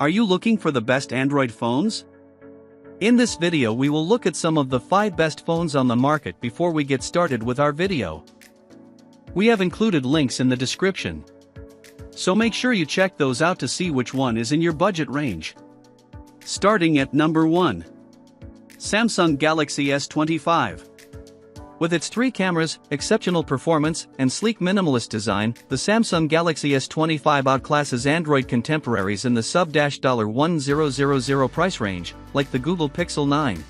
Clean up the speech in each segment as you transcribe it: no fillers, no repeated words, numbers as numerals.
Are you looking for the best Android phones? In this video we will look at some of the 5 best phones on the market before we get started with our video. We have included links in the description, so make sure you check those out to see which one is in your budget range. Starting at number 1. Samsung Galaxy S25. With its 3 cameras, exceptional performance, and sleek minimalist design, the Samsung Galaxy S25 outclasses Android contemporaries in the sub-$1000 price range, like the Google Pixel 9.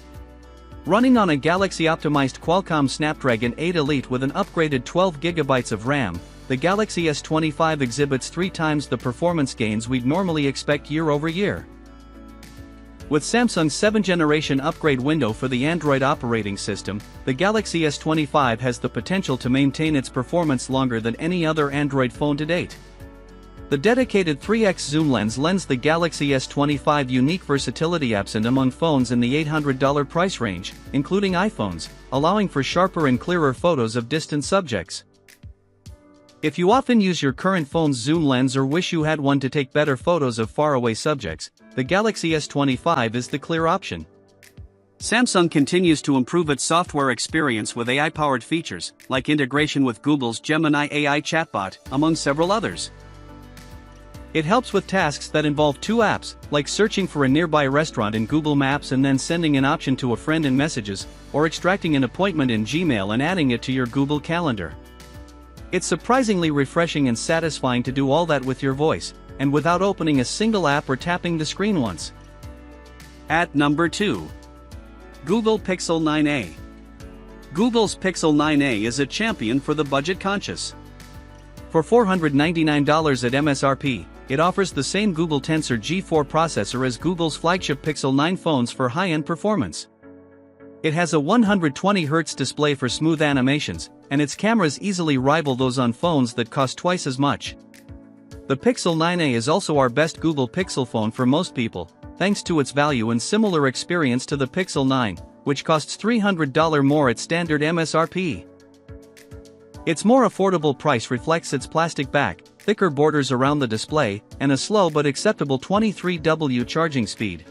Running on a Galaxy-optimized Qualcomm Snapdragon 8 Elite with an upgraded 12GB of RAM, the Galaxy S25 exhibits 3 times the performance gains we'd normally expect year over year. With Samsung's 7th generation upgrade window for the Android operating system, the Galaxy S25 has the potential to maintain its performance longer than any other Android phone to date. The dedicated 3x zoom lens lends the Galaxy S25 unique versatility absent among phones in the $800 price range, including iPhones, allowing for sharper and clearer photos of distant subjects. If you often use your current phone's zoom lens or wish you had one to take better photos of faraway subjects, the Galaxy S25 is the clear option. Samsung continues to improve its software experience with AI-powered features, like integration with Google's Gemini AI chatbot, among several others. It helps with tasks that involve 2 apps, like searching for a nearby restaurant in Google Maps and then sending an option to a friend in Messages, or extracting an appointment in Gmail and adding it to your Google Calendar. It's surprisingly refreshing and satisfying to do all that with your voice, and without opening a single app or tapping the screen once. At number 2. Google Pixel 9a. Google's Pixel 9a is a champion for the budget-conscious. For $499 at MSRP, it offers the same Google Tensor G4 processor as Google's flagship Pixel 9 phones for high-end performance. It has a 120Hz display for smooth animations, and its cameras easily rival those on phones that cost twice as much. The Pixel 9a is also our best Google Pixel phone for most people, thanks to its value and similar experience to the Pixel 9, which costs $300 more at standard MSRP. Its more affordable price reflects its plastic back, thicker borders around the display, and a slow but acceptable 23W charging speed.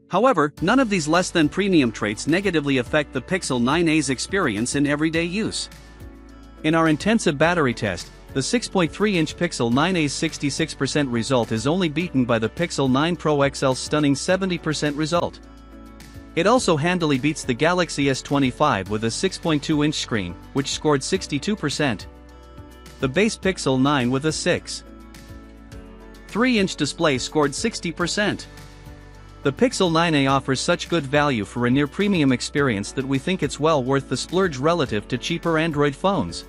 However, none of these less-than-premium traits negatively affect the Pixel 9a's experience in everyday use. In our intensive battery test, the 6.3-inch Pixel 9a's 66% result is only beaten by the Pixel 9 Pro XL's stunning 70% result. It also handily beats the Galaxy S25 with a 6.2-inch screen, which scored 62%. The base Pixel 9 with a 6.3-inch display scored 60%. The Pixel 9a offers such good value for a near-premium experience that we think it's well worth the splurge relative to cheaper Android phones.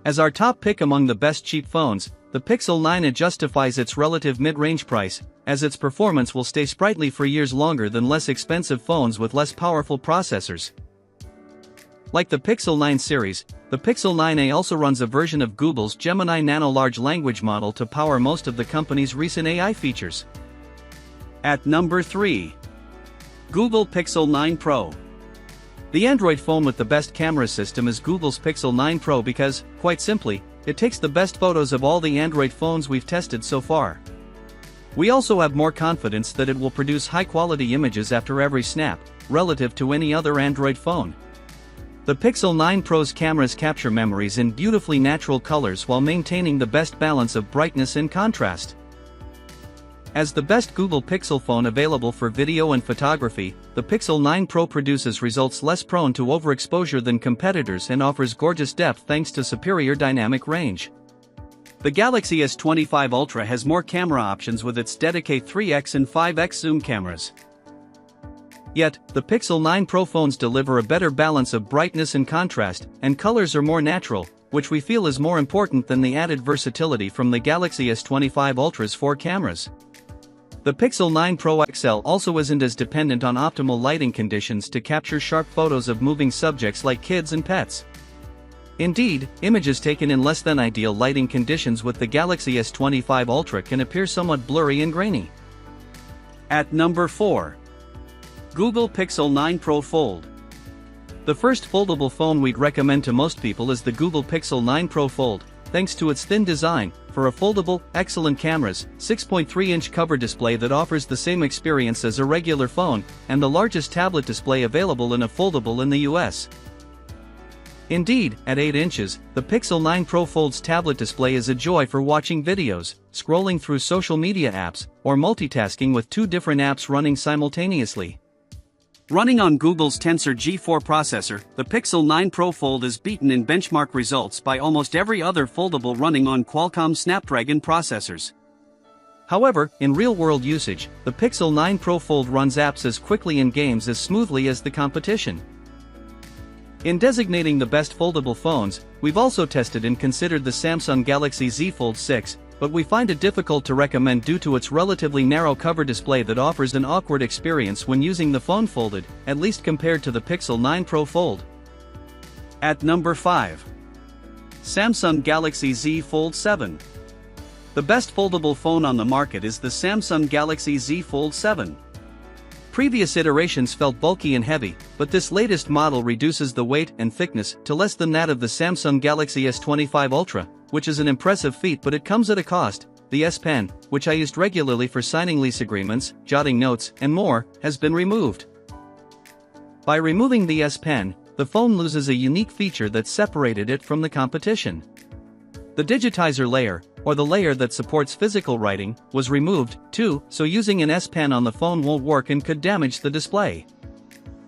As our top pick among the best cheap phones, the Pixel 9a justifies its relative mid-range price, as its performance will stay sprightly for years longer than less expensive phones with less powerful processors. Like the Pixel 9 series, the Pixel 9a also runs a version of Google's Gemini Nano large language model to power most of the company's recent AI features. At number 3. Google Pixel 9 Pro. The Android phone with the best camera system is Google's Pixel 9 Pro because, quite simply, it takes the best photos of all the Android phones we've tested so far. We also have more confidence that it will produce high-quality images after every snap, relative to any other Android phone. The Pixel 9 Pro's cameras capture memories in beautifully natural colors while maintaining the best balance of brightness and contrast. As the best Google Pixel phone available for video and photography, the Pixel 9 Pro produces results less prone to overexposure than competitors and offers gorgeous depth thanks to superior dynamic range. The Galaxy S25 Ultra has more camera options with its dedicated 3x and 5x zoom cameras. Yet, the Pixel 9 Pro phones deliver a better balance of brightness and contrast, and colors are more natural, which we feel is more important than the added versatility from the Galaxy S25 Ultra's 4 cameras. The Pixel 9 Pro XL also isn't as dependent on optimal lighting conditions to capture sharp photos of moving subjects like kids and pets. Indeed, images taken in less than ideal lighting conditions with the Galaxy S25 Ultra can appear somewhat blurry and grainy. At number 4. Google Pixel 9 Pro Fold. The first foldable phone we'd recommend to most people is the Google Pixel 9 Pro Fold, thanks to its thin design, for a foldable, excellent cameras, 6.3-inch cover display that offers the same experience as a regular phone, and the largest tablet display available in a foldable in the US. Indeed, at 8 inches, the Pixel 9 Pro Fold's tablet display is a joy for watching videos, scrolling through social media apps, or multitasking with 2 different apps running simultaneously. Running on Google's Tensor G4 processor, the Pixel 9 Pro Fold is beaten in benchmark results by almost every other foldable running on Qualcomm Snapdragon processors. However, in real-world usage, the Pixel 9 Pro Fold runs apps as quickly and games as smoothly as the competition. In designating the best foldable phones, we've also tested and considered the Samsung Galaxy Z Fold 6, but we find it difficult to recommend due to its relatively narrow cover display that offers an awkward experience when using the phone folded, at least compared to the Pixel 9 Pro Fold. At number 5. Samsung Galaxy Z Fold 7. The best foldable phone on the market is the Samsung Galaxy Z Fold 7. Previous iterations felt bulky and heavy, but this latest model reduces the weight and thickness to less than that of the Samsung Galaxy S25 Ultra, which is an impressive feat, but it comes at a cost. The S Pen, which I used regularly for signing lease agreements, jotting notes, and more, has been removed. By removing the S Pen, the phone loses a unique feature that separated it from the competition. The digitizer layer, or the layer that supports physical writing, was removed, too, so using an S Pen on the phone won't work and could damage the display.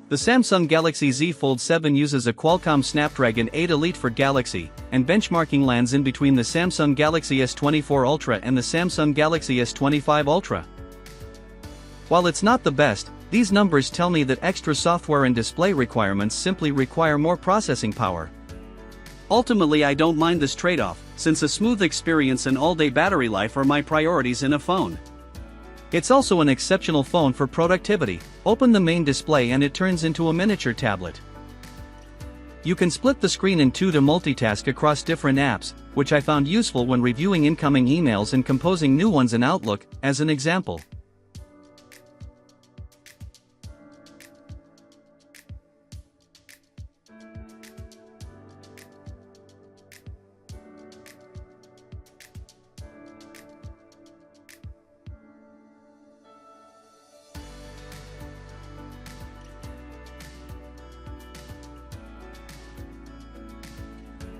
The Samsung Galaxy Z Fold 7 uses a Qualcomm Snapdragon 8 Elite for Galaxy, and benchmarking lands in between the Samsung Galaxy S24 Ultra and the Samsung Galaxy S25 Ultra. While it's not the best, these numbers tell me that extra software and display requirements simply require more processing power. Ultimately, I don't mind this trade-off, since a smooth experience and all-day battery life are my priorities in a phone. It's also an exceptional phone for productivity. Open the main display and it turns into a miniature tablet. You can split the screen in 2 to multitask across different apps, which I found useful when reviewing incoming emails and composing new ones in Outlook, as an example.